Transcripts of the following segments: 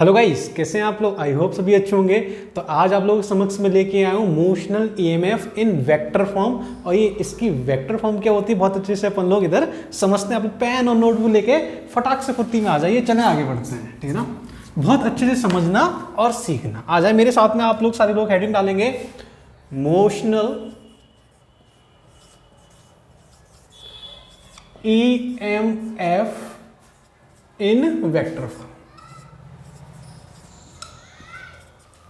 Hello guys, कैसे हैं आप लोग। आई होप सभी अच्छे होंगे। तो आज आप लोगों के समक्ष में लेके आया हूँ motional EMF in vector form. और ये इसकी वेक्टर फॉर्म क्या होती है बहुत अच्छे से अपन लोग इधर समझते हैं। आप पेन और नोटबुक लेके फटाक से फुर्ती में आ जाइए, चले आगे बढ़ते हैं, ठीक है ना। बहुत अच्छे से समझना और सीखना। आ जाए मेरे साथ में, आप लोग सारे लोग हेडिंग डालेंगे motional EMF in vector form.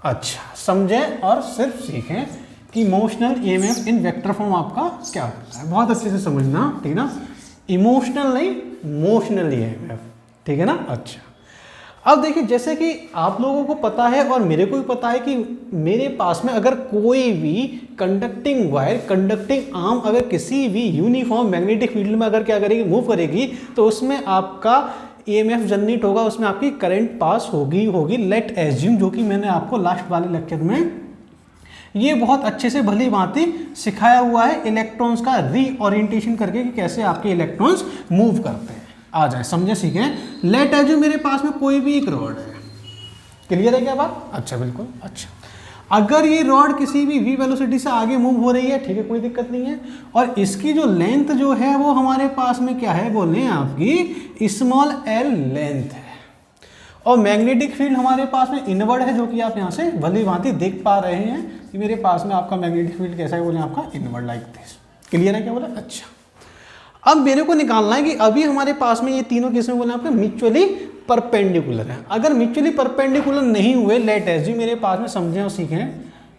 अच्छा, समझें और सिर्फ सीखें कि motional EMF in vector form आपका क्या होता है। बहुत अच्छे से समझना, ठीक है ना। इमोशनल नहीं, मोशनल ईएमएफ, ठीक है ना। अच्छा, अब देखिए, जैसे कि आप लोगों को पता है और मेरे को भी पता है कि मेरे पास में अगर कोई भी कंडक्टिंग वायर, कंडक्टिंग आर्म अगर किसी भी यूनिफॉर्म मैग्नेटिक फील्ड में अगर क्या करेगी, मूव करेगी, तो उसमें आपका ईएमएफ जनरेट होगा, उसमें आपकी करंट पास होगी। लेट एज्यूम, जो कि मैंने आपको लास्ट वाले लेक्चर में ये बहुत अच्छे से भली भांति सिखाया हुआ है, इलेक्ट्रॉन्स का रीओरिएंटेशन करके कि कैसे आपके इलेक्ट्रॉन्स मूव करते हैं। आ जाए, समझे, सीखें। लेट एज्यूम मेरे पास में कोई भी एक रॉड है। क्लियर है क्या बात? अच्छा, बिल्कुल। अच्छा, अगर ये रॉड किसी भी v वेलोसिटी से आगे मूव हो रही है, ठीक है, कोई दिक्कत नहीं है, और इसकी जो लेंथ जो है वो हमारे पास में क्या है, बोले आपकी स्मॉल l लेंथ है, और मैग्नेटिक फील्ड हमारे पास में इनवर्ड है, जो कि आप यहाँ से भली भांति देख पा रहे हैं कि मेरे पास में आपका मैग्नेटिक फील्ड कैसा है, बोले आपका इनवर्ड लाइक दिस। क्लियर है क्या बोला? अच्छा, अब मेरे को निकालना है कि अभी हमारे पास में ये तीनों किस्में बोले आपके म्यूचुअली परपेंडिकुलर है। अगर म्यूचुअली परपेंडिकुलर नहीं हुए, लेट एस जी, मेरे पास में समझें और सीखें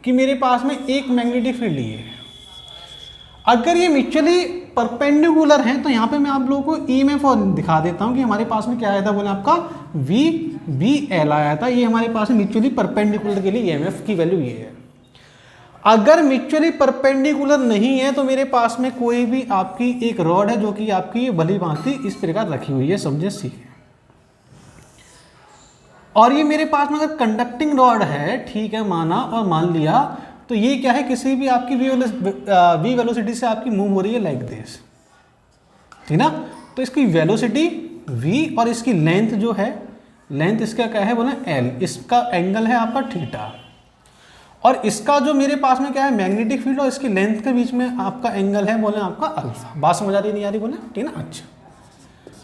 कि मेरे पास में एक मैग्नेटिक फील्ड ये है। अगर ये म्यूचुअली परपेंडिकुलर हैं तो यहाँ पे मैं आप लोगों को ईएमएफ और दिखा देता हूँ कि हमारे पास में क्या आया था, बोले आपका वी बी एल आया था। ये हमारे पास में म्यूचुअली परपेंडिकुलर के लिए ईएमएफ की वैल्यू ये है। अगर म्यूचुअली परपेंडिकुलर नहीं है तो मेरे पास में कोई भी आपकी एक रॉड है, जो कि आपकी भली भांति इस प्रकार रखी हुई है, समझे, सीखे। और ये मेरे पास में अगर कंडक्टिंग रॉड है, ठीक है, माना और मान लिया, तो ये क्या है, किसी भी आपकी वी वेलोसिटी से आपकी मूव हो रही है लाइक दिस, ठीक ना। तो इसकी वेलोसिटी v और इसकी लेंथ जो है, लेंथ इसका क्या है, बोले l, इसका एंगल है आपका थीटा, और इसका जो मेरे पास में क्या है, मैग्नेटिक फील्ड और इसकी लेंथ के बीच में आपका एंगल है, बोले आपका अल्फा। बात समझ आ रही नहीं आ रही, बोले, ठीक ना। अच्छा,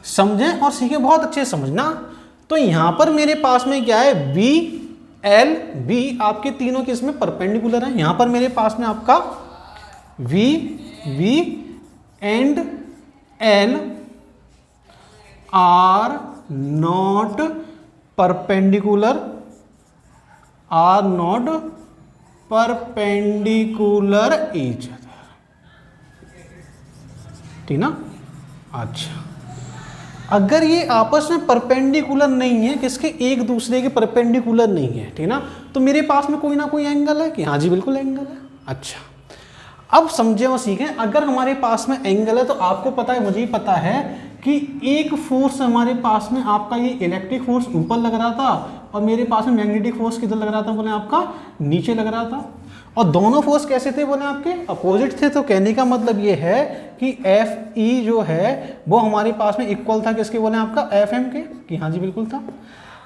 समझें और सीखें, बहुत अच्छे से समझना। तो यहां पर मेरे पास में क्या है, बी एल बी आपके तीनों के इसमें परपेंडिकुलर है। यहां पर मेरे पास में आपका V V and L are not perpendicular, are not perpendicular each other, ठीक ना। अच्छा, अगर ये आपस में परपेंडिकुलर नहीं है, किसके, एक दूसरे के परपेंडिकुलर नहीं है, ठीक ना, तो मेरे पास में कोई ना कोई एंगल है कि हाँ जी बिल्कुल एंगल है। अच्छा, अब समझे और सीखें। अगर हमारे पास में एंगल है तो आपको पता है, मुझे ही पता है कि एक फोर्स हमारे पास में आपका ये इलेक्ट्रिक फोर्स ऊपर लग रहा था और मेरे पास में मैग्नेटिक फोर्स किधर लग रहा था, बोले आपका नीचे लग रहा था। और दोनों फोर्स कैसे थे, बोले आपके अपोजिट थे। तो कहने का मतलब ये है कि एफ ई जो है वो हमारे पास में इक्वल था किसके, बोले आपका एफ एम के, कि हाँ जी बिल्कुल था।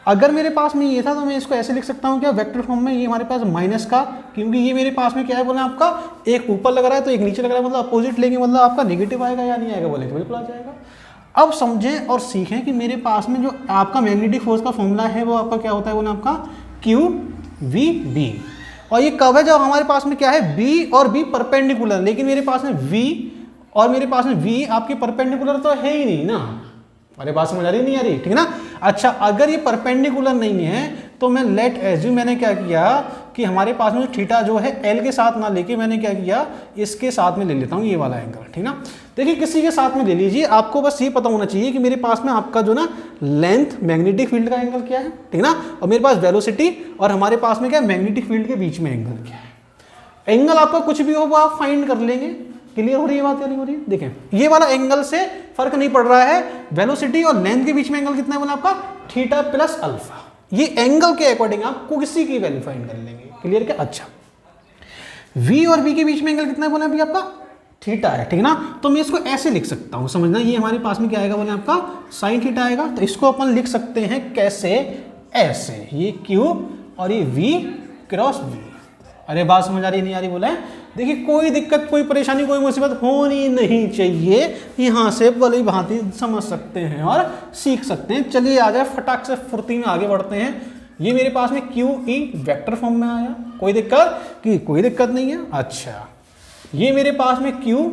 अगर मेरे पास में ये था तो मैं इसको ऐसे लिख सकता हूँ क्या, वेक्टर फॉर्म में, ये हमारे पास माइनस का, क्योंकि ये मेरे पास में क्या है, बोले आपका एक ऊपर लग रहा है तो एक नीचे लग रहा है, मतलब अपोजिट लेंगे, मतलब आपका नेगेटिव आएगा या नहीं आएगा, बोले तो बिल्कुल आ जाएगा। अब समझें और सीखें कि मेरे पास में जो आपका मैग्नेटिक फोर्स का फॉर्मूला है वो आपका क्या होता है, बोले आपका क्यू वी बी। और ये कब है, जब हमारे पास में क्या है, बी और बी परपेंडिकुलर, लेकिन मेरे पास में वी और मेरे पास में वी आपके परपेंडिकुलर तो है ही नहीं ना। अरे बात समझ आ रही नहीं आ रही, ठीक है ना। अच्छा, अगर ये परपेंडिकुलर नहीं है तो मैं लेट एज्यूम, मैंने क्या किया कि हमारे पास में थीटा जो है एल के साथ ना लेके मैंने क्या किया, इसके साथ में ले लेता हूँ ये वाला एंगल, ठीक ना। देखिए, किसी के साथ में ले लीजिए, आपको बस ये पता होना चाहिए कि मेरे पास में आपका जो ना लेंथ मैग्नेटिक फील्ड का एंगल क्या है, ठीक ना, और मेरे पास वेलोसिटी और हमारे पास में क्या मैग्नेटिक फील्ड के बीच में एंगल क्या है। एंगल आपका कुछ भी हो वो आप फाइंड कर लेंगे। क्लियर हो रही है बात या नहीं हो रही है? देखें, ये वाला एंगल से फर्क नहीं पड़ रहा है, वेलोसिटी और लेंथ के बीच में एंगल कितना है, बोला आपका थीटा प्लस अल्फा। ये एंगल के अकॉर्डिंग आप किसी की वैल्यू फाइंड कर लेंगे। क्लियर क्या? अच्छा, v और b के बीच में एंगल कितना है, बोला अभी आपका थीटा है, ठीक है ना। तो मैं इसको ऐसे लिख सकता हूं, समझना, ये हमारे पास में क्या आएगा, बोले आपका साइन थीटा आएगा। तो इसको अपन लिख सकते हैं कैसे, ऐसे, ये Q और ये V क्रॉस V। अरे बात समझ आ रही नहीं आ रही बोला है? देखिए कोई दिक्कत, कोई परेशानी, कोई मुसीबत होनी नहीं चाहिए, यहाँ से भली भांति समझ सकते हैं और सीख सकते हैं। चलिए आ जाए फटाक से फुर्ती में आगे बढ़ते हैं। ये मेरे पास में क्यू ई वेक्टर फॉर्म में आया, कोई दिक्कत कि कोई दिक्कत नहीं है। अच्छा, ये मेरे पास में Q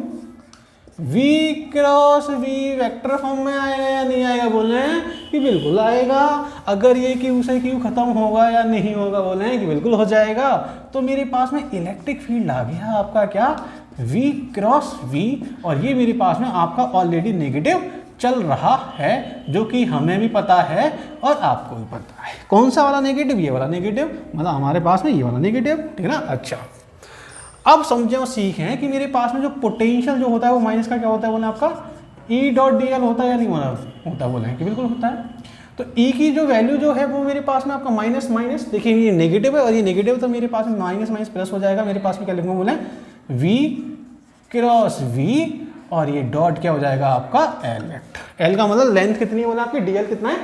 V cross V vector form में आएगा या नहीं आएगा? बोल रहे हैं कि बिल्कुल आएगा। अगर ये क्यू से क्यू खत्म होगा या नहीं होगा? बोल रहे हैं कि बिल्कुल हो जाएगा। तो मेरे पास में इलेक्ट्रिक फील्ड आ गया आपका क्या, वी क्रॉस वी, और ये मेरे पास में आपका ऑलरेडी नेगेटिव चल रहा है, जो कि हमें भी पता है और आपको भी पता है। कौन सा वाला नेगेटिव? ये वाला नेगेटिव, मतलब हमारे पास में ये वाला नेगेटिव, ठीक है ना। अच्छा, अब समझे और सीखें कि मेरे पास में जो पोटेंशियल जो होता है वो माइनस का क्या होता है? बोले आपका E डॉट डी एल होता है या नहीं होता? बोले कि बिल्कुल होता है। तो E की जो वैल्यू जो है वो मेरे पास में आपका माइनस माइनस, देखिए ये नेगेटिव है और ये नेगेटिव, तो मेरे पास में माइनस माइनस प्लस हो जाएगा। मेरे पास में क्या लिखूंगा? बोले V क्रॉस V, और ये डॉट क्या हो जाएगा आपका L वेक्टर। L का मतलब लेंथ कितनी है? बोला आपकी DL कितना है?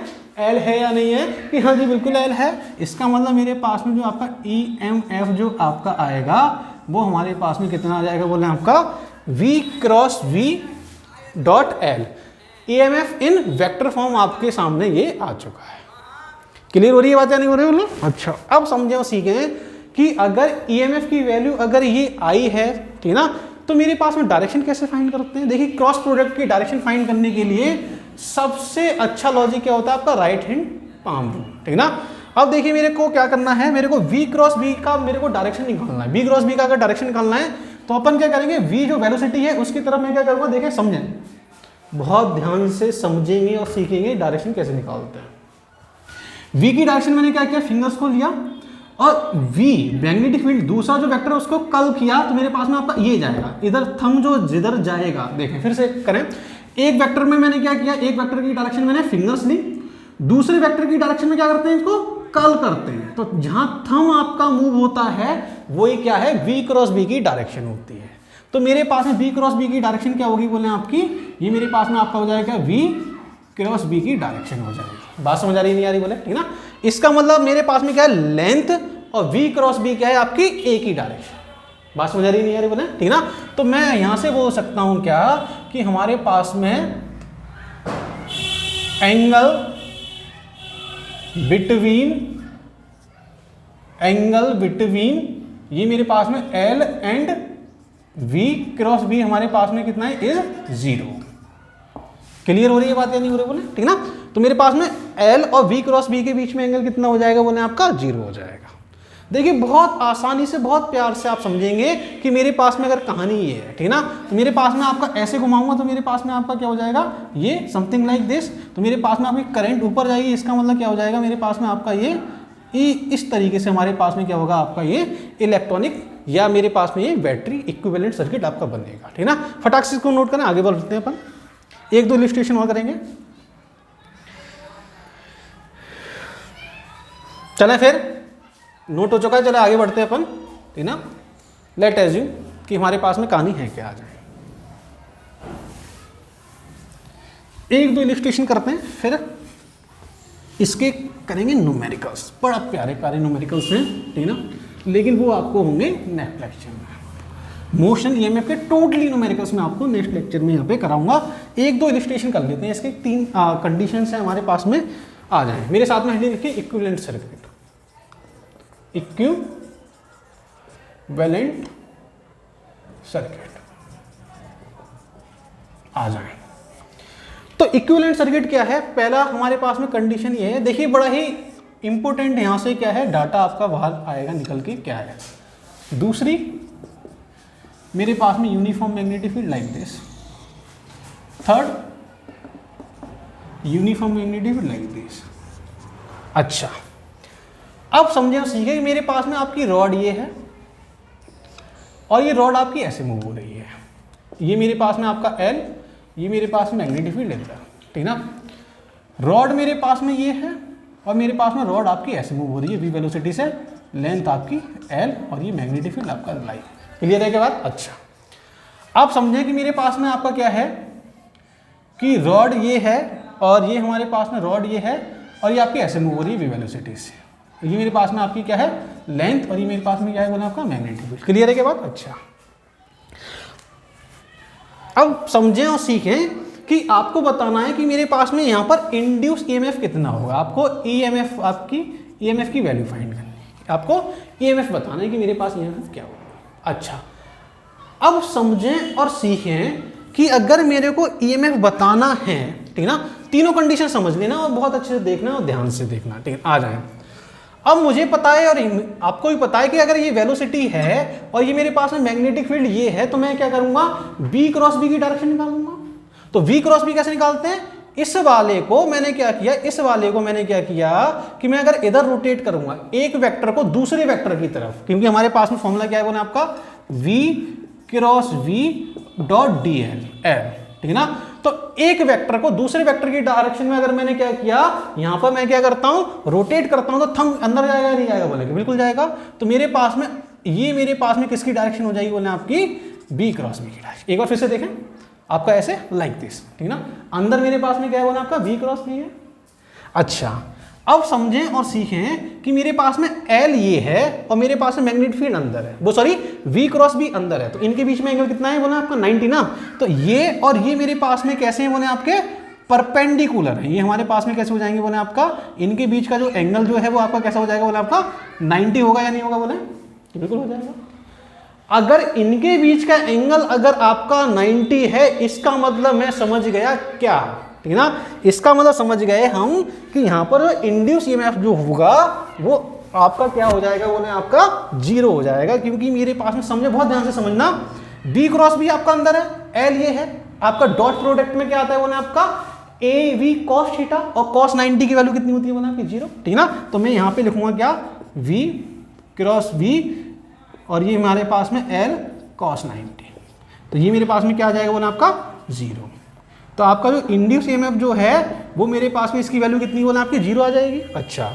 L है या नहीं है? कि हाँ जी बिल्कुल L है। इसका मतलब मेरे पास में जो आपका EMF जो आपका आएगा वो हमारे पास में कितना आ जाएगा? बोले आपका V cross V dot L। EMF इन वेक्टर फॉर्म आपके सामने ये आ चुका है। क्लियर हो रही है बात या नहीं हो रही बोलो? अच्छा, अब समझे और सीखें कि अगर EMF की वैल्यू अगर ये I है, ठीक है ना, तो मेरे पास में डायरेक्शन कैसे फाइंड करते हैं? देखिए क्रॉस प्रोडक्ट की डायरेक्शन फाइंड करने के लिए सबसे अच्छा लॉजिक क्या होता है आपका? राइट हैंड पाम रूल, ठीक है ना। अब देखिए मेरे को क्या करना है, मेरे को V क्रॉस B का मेरे को डायरेक्शन निकालना है। V क्रॉस B का अगर डायरेक्शन निकालना है तो अपन क्या करेंगे? V जो वेलोसिटी है उसकी तरफ मैं क्या करूँगा? देखिए समझें, बहुत ध्यान से समझेंगे और सीखेंगे डायरेक्शन कैसे निकालते हैं। V की डायरेक्शन मैंने क्या किया? फिंगर्स को लिया और V मैग्नेटिक फील्ड दूसरा जो वेक्टर है उसको कल किया, तो मेरे पास में आपका ये जाएगा इधर, थंब जो जिधर जाएगा। देखें फिर से करें, एक वेक्टर में मैंने क्या किया? एक वेक्टर की डायरेक्शन मैंने फिंगर्स ली, दूसरे वेक्टर की डायरेक्शन में क्या करते हैं? इसको कल करते हैं। तो जहां थंब आपका मूव होता है वही क्या है? V क्रॉस B की डायरेक्शन होती है। तो मेरे पास में V क्रॉस B की डायरेक्शन क्या होगी? बोले आपकी ये मेरे पास में आपका हो जाएगा V क्रॉस B की डायरेक्शन हो जाएगी। बात समझ आ रही नहीं आ रही? बोले ठीक ना। इसका मतलब मेरे पास में क्या है? लेंथ, और V क्रॉस B क्या है? आपकी A की डायरेक्शन। बात समझ आ रही नहीं आ रही? बोले ठीक ना। तो मैं यहां से बोल सकता हूं क्या कि हमारे पास में एंगल बिटवीन ये मेरे पास में L and V cross B हमारे पास में कितना है? इज 0। क्लियर हो रही है बात या नहीं हो रही? बोले ठीक ना। तो मेरे पास में L और V क्रॉस B के बीच में एंगल कितना हो जाएगा? बोले आपका 0 हो जाएगा। देखिए बहुत आसानी से, बहुत प्यार से आप समझेंगे कि मेरे पास में अगर कहानी ये है, ठीक ना, तो मेरे पास में आपका ऐसे घुमाऊंगा तो मेरे पास में आपका क्या हो जाएगा? ये समथिंग लाइक दिस। तो मेरे पास में आपकी करंट ऊपर जाएगी, इसका मतलब क्या हो जाएगा? मेरे पास में आपका ये इस तरीके से हमारे पास में क्या होगा? आपका ये इलेक्ट्रॉनिक या मेरे पास में ये बैटरी इक्विवेलेंट सर्किट आपका बनेगा, ठीक ना। फटाक से इसको नोट करें, आगे बढ़ते हैं अपन, एक दो इलस्ट्रेशन और करेंगे। चले फिर, नोट हो चुका है, चले आगे बढ़ते हैं अपन, ठीक ना। लेट एज्यूम कि हमारे पास में कहानी है क्या, आ जाए एक दो इलस्ट्रेशन करते हैं, फिर इसके करेंगे न्यूमेरिकल्स। बड़ा प्यारे प्यारे न्यूमेरिकल्स हैं, ठीक ना, लेकिन वो आपको होंगे नेक्स्ट लेक्चर में। मोशन ईएमएफ के टोटली न्यूमेरिकल्स में आपको नेक्स्ट लेक्चर में यहाँ पे कराऊंगा। एक दो इलस्ट्रेशन कर लेते हैं, इसके तीन कंडीशंस हैं हमारे पास में, आ जाए मेरे साथ में। हेडिंग लिखिए इक्विवेलेंट सर्किट, इक्विवेलेंट सर्किट आ जाए। तो इक्विवेलेंट सर्किट क्या है? पहला हमारे पास में कंडीशन ये है, देखिए बड़ा ही इंपॉर्टेंट यहां से क्या है, डाटा आपका बाहर आएगा निकल के क्या है। दूसरी, मेरे पास में uniform magnetic field like this. Third, uniform magnetic field like this. अच्छा, अब समझे और सीखे कि मेरे पास में आपकी रॉड ये है और ये रॉड आपकी ऐसे मूव हो रही है। ये मेरे पास में आपका L, ये मेरे पास में मैग्नेटिक फील्ड है, ठीक ना। रॉड मेरे पास में ये है और मेरे पास में रॉड आपकी ऐसे मूव हो रही है v वेलोसिटी से, लेंथ आपकी L और ये मैग्नेटिक फील्ड आपका L। क्लियर है के बाद? अच्छा, आप समझें कि मेरे पास में आपका क्या है कि रॉड ये है और ये हमारे पास में रॉड ये है और ये आपकी ऐसे मूव हो रही है वी वेलोसिटी से। ये मेरे पास में आपकी क्या है लेंथ, और ये मेरे पास में क्या है बोला आपका मैग्नेटिक फील्ड। क्लियर है क्या बात? अच्छा, अब समझें और सीखें कि आपको बताना है कि मेरे पास में यहाँ पर इंड्यूस ईएमएफ कितना होगा। आपको ईएमएफ, आपकी ईएमएफ की वैल्यू फाइंड करनी है, आपको ईएमएफ बताना है कि मेरे पास ईएमएफ क्या होगा। अच्छा, अब समझें और सीखें कि अगर मेरे को ईएमएफ बताना है, ठीक ना, तीनों कंडीशन समझ लेना और बहुत अच्छे से देखना और ध्यान से देखना, ठीक है। आ जाए, अब मुझे पता है और आपको भी पता है कि अगर ये वेलोसिटी है और ये मेरे पास में मैग्नेटिक फील्ड ये है, तो मैं क्या करूंगा, बी क्रॉस बी की डायरेक्शन निकालूंगा। तो वी क्रॉस बी कैसे निकालते हैं, इस वाले को मैंने क्या किया, इस वाले को मैंने क्या किया कि मैं अगर इधर रोटेट करूंगा एक वेक्टर को दूसरे वेक्टर की तरफ, क्योंकि हमारे पास में फॉर्मूला क्या है बोले आपका v cross v dot D L, ठीक है ना। तो एक वेक्टर को दूसरे वेक्टर की डायरेक्शन में अगर मैंने क्या किया, यहां पर मैं क्या करता हूं, रोटेट करता हूं, तो थंब अंदर जाएगा नहीं जाएगा बोले, बिल्कुल जाएगा। तो मेरे पास में ये मेरे पास में किसकी डायरेक्शन हो जाएगी बोले आपकी बी क्रॉस बी की डायरेक्शन। एक बार फिर से देखें आपका ऐसे लाइक दिस, ठीक ना, अंदर मेरे पास में क्या है बोला आपका v क्रॉस v है। अच्छा, अब समझें और सीखें कि मेरे पास में L ये है और मेरे पास में मैग्नेटिक फील्ड अंदर है, वो सॉरी v क्रॉस v अंदर है, तो इनके बीच में एंगल कितना है बोला आपका 90 ना। तो ये और ये मेरे पास में कैसे हैं बोले आपके परपेंडिकुलर है, ये हमारे पास में कैसे हो जाएंगे बोले आपका, इनके बीच का जो एंगल जो है वो आपका कैसा हो जाएगा बोले आपका 90 होगा या नहीं होगा बोले, बिल्कुल हो जाएगा। अगर इनके बीच का एंगल अगर आपका 90 है, इसका मतलब मैं समझ गया क्या, ठीक है ना, इसका मतलब समझ गए हम कि यहाँ पर इंड्यूस ईएमएफ जो होगा वो आपका क्या हो जाएगा बोले आपका 0 हो जाएगा, क्योंकि मेरे पास में समझे, बहुत ध्यान से समझना, बी क्रॉस बी आपका अंदर है, एल ये है आपका, डॉट प्रोडक्ट में क्या आता है बोले आपका ए वी कॉस थीटा, और कॉस 90 की वैल्यू कितनी होती है बोले आपकी 0, ठीक है ना। तो मैं यहाँ पे लिखूंगा क्या, वी क्रॉस वी और ये हमारे पास में L cos 90, तो ये मेरे पास में क्या आ जाएगा बोला आपका 0। तो आपका जो इंड्यूस ईएमएफ जो है वो मेरे पास में इसकी वैल्यू कितनी बोला आपकी 0 आ जाएगी। अच्छा,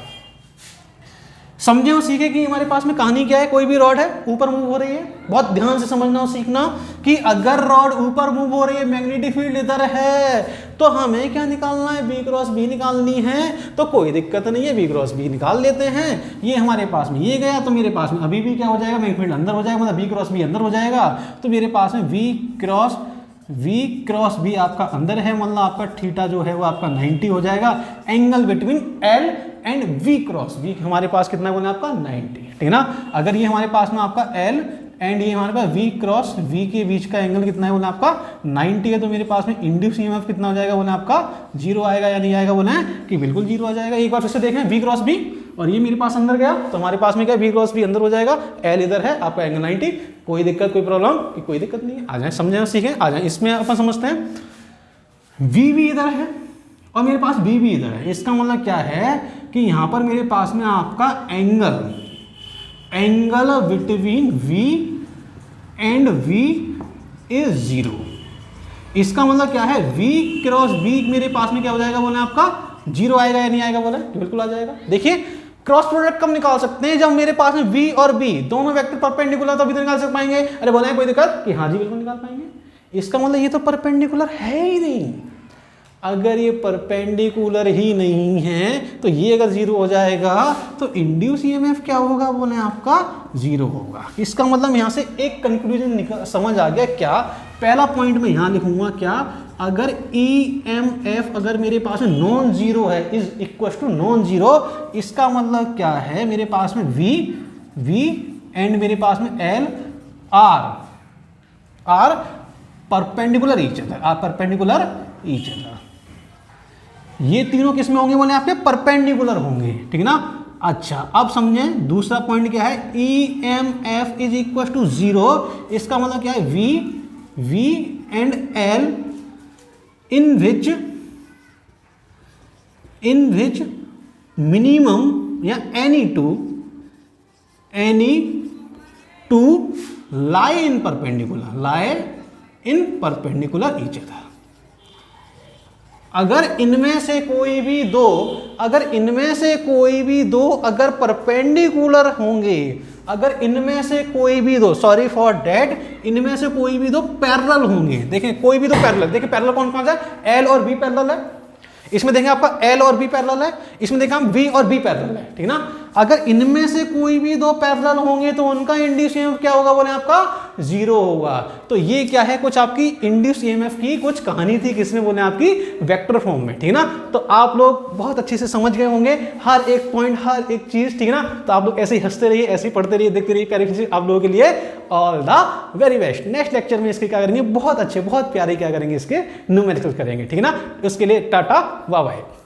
समझे और सीखे कि हमारे पास में कहानी क्या है, कोई भी रॉड है ऊपर मूव हो रही है, बहुत ध्यान से समझना और सीखना कि अगर रॉड ऊपर मूव हो रही है, मैग्नेटिक फील्ड इधर है, तो हमें क्या निकालना है, बी क्रॉस बी निकालनी है। तो कोई दिक्कत नहीं है, बी क्रॉस बी निकाल लेते हैं। ये हमारे पास में ये गया, तो मेरे पास में अभी भी क्या हो जाएगा, मैग्नेटिक फील्ड अंदर हो जाएगा, मतलब बी क्रॉस बी अंदर हो जाएगा। तो मेरे पास में वी क्रॉस बी आपका अंदर है, मतलब आपका थीटा जो है वो आपका 90 हो जाएगा। Angle between L and V cross V हमारे पास कितना बोले आपका 90, ठीक है ना। अगर ये हमारे पास में आपका एल एंड ये हमारे पास वी क्रॉस वी के बीच का एंगल कितना है बोले आपका 90 है, तो मेरे पास में इंड्यूस ईएमएफ कितना हो जाएगा बोले आपका 0 आएगा या नहीं आएगा बोले कि बिल्कुल 0 आ जाएगा। एक बार फिर से देखें, वी क्रॉस बी और ये मेरे पास अंदर गया, तो हमारे पास में क्या वी क्रॉस बी अंदर हो जाएगा, एल इधर है, आपका एंगल 90, कोई दिक्कत कोई प्रॉब्लम की कोई दिक्कत नहीं है। आ जाए समझें सीखें, आ जाए इसमें अपन समझते हैं। वी इधर है और मेरे पास बी भी इधर है, इसका मतलब क्या है कि यहाँ पर मेरे पास में आपका angle between V and V is 0। इसका मतलब क्या है, V क्रॉस V मेरे पास में क्या हो जाएगा बोले आपका 0 आएगा या नहीं आएगा बोले, बिल्कुल आ जाएगा। देखिए क्रॉस प्रोडक्ट कब निकाल सकते हैं, जब मेरे पास में V और B दोनों वेक्टर परपेंडिकुलर, तभी तो निकाल पाएंगे। अरे बोले कोई दिक्कत कि हाँ जी बिल्कुल निकाल पाएंगे। इसका मतलब ये तो परपेंडिकुलर है ही नहीं। अगर ये परपेंडिकुलर ही नहीं है तो ये अगर 0 हो जाएगा तो इंड्यूस ईएमएफ क्या होगा बोले आपका 0 होगा। इसका मतलब यहाँ से एक कंक्लूजन समझ आ गया क्या, पहला पॉइंट में यहाँ लिखूंगा क्या, अगर ईएमएफ अगर मेरे पास में नॉन जीरो है, is equal to non zero, इसका मतलब क्या है, मेरे पास में वी एंड मेरे पास में L R perpendicular each other, ये तीनों किस में होंगे बोले आपके परपेंडिकुलर होंगे, ठीक है ना। अच्छा अब समझें दूसरा पॉइंट क्या है, E M F is equal to 0, इसका मतलब क्या है, V and L in which minimum या any two lie in perpendicular each other. अगर इनमें से कोई भी दो अगर परपेंडिकुलर होंगे, अगर इनमें से कोई भी दो, सॉरी फॉर डेट, इनमें से कोई भी दो पैरेलल होंगे। देखें कोई भी दो पैरेलल, देखिए पैरेलल कौन कौन सा है, एल और बी पैरेलल है। इसमें देखें आपका L और B पैरेलल है, इसमें देखें हम V और B पैरेलल है, ठीक ना। अगर इनमें से कोई भी दो पैरेलल होंगे तो उनका इंड्यूस ईएमएफ क्या होगा, बोले आपका 0 होगा। तो ये क्या है, कुछ आपकी इंड्यूस ईएमएफ की कुछ कहानी थी, किसमें, बोले आपकी वेक्टर फॉर्म में, ठीक ना। तो आप लोग बहुत अच्छे से समझ गए होंगे हर एक पॉइंट, हर एक चीज, ठीक ना। तो आप लोग ऐसे ही हंसते रहिए, ऐसे ही पढ़ते रहिए, देखते रहिए, प्यारी चीज आप लोगों के लिए all the very best. Next lecture में इसके क्या करेंगे, बहुत अच्छे बहुत प्यारे क्या करेंगे, इसके न्यूमेरिकल करेंगे, ठीक ना। उसके लिए टाटा बाय बाय।